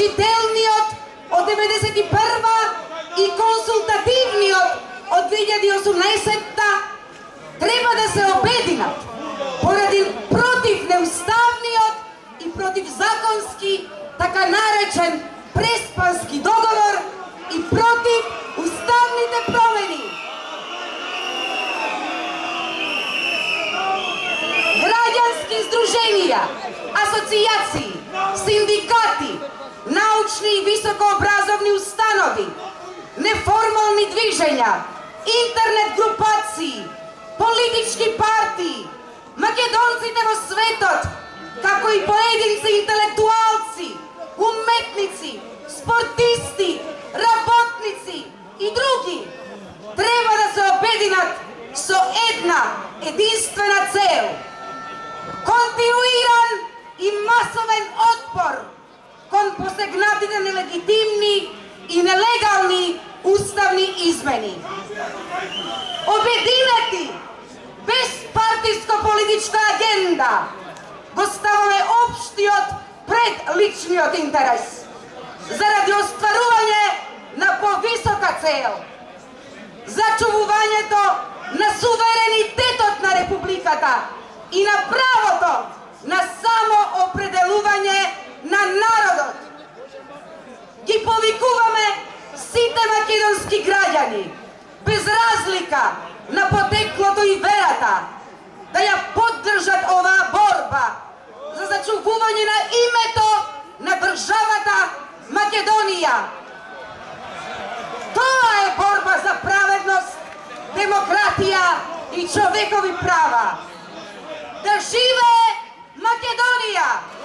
žitelniот od 91. и консултативниот од 2018-та треба да се обединат поради против неуставниот и противзаконски така наречен преспански договор и против уставните промени. Граѓански здруженија, асоцијации, синдикати, научни и високообразовни установи, неформални движења, интернет групации, политички партии, македонците во светот, како и поединци интелектуалци, уметници, спортисти, работници и други, треба да се обединат со една единствена цел – континуиран и масовен отпор кон посегнатите нелегитимни и нелегални уставни измени. Обединети без партиско-политичка агенда го ставаме општиот пред личниот интерес заради остварување на повисока цел – зачувувањето на суверенитетот на републиката и на правото на самоопределување на народот. Ги повикуваме сите македонски граѓани, без разлика на потеклото и верата, да ја поддржат оваа борба за зачувување на името на државата Македонија. Тоа е борба за праведност, демократија и човекови права. Да живее Македонија!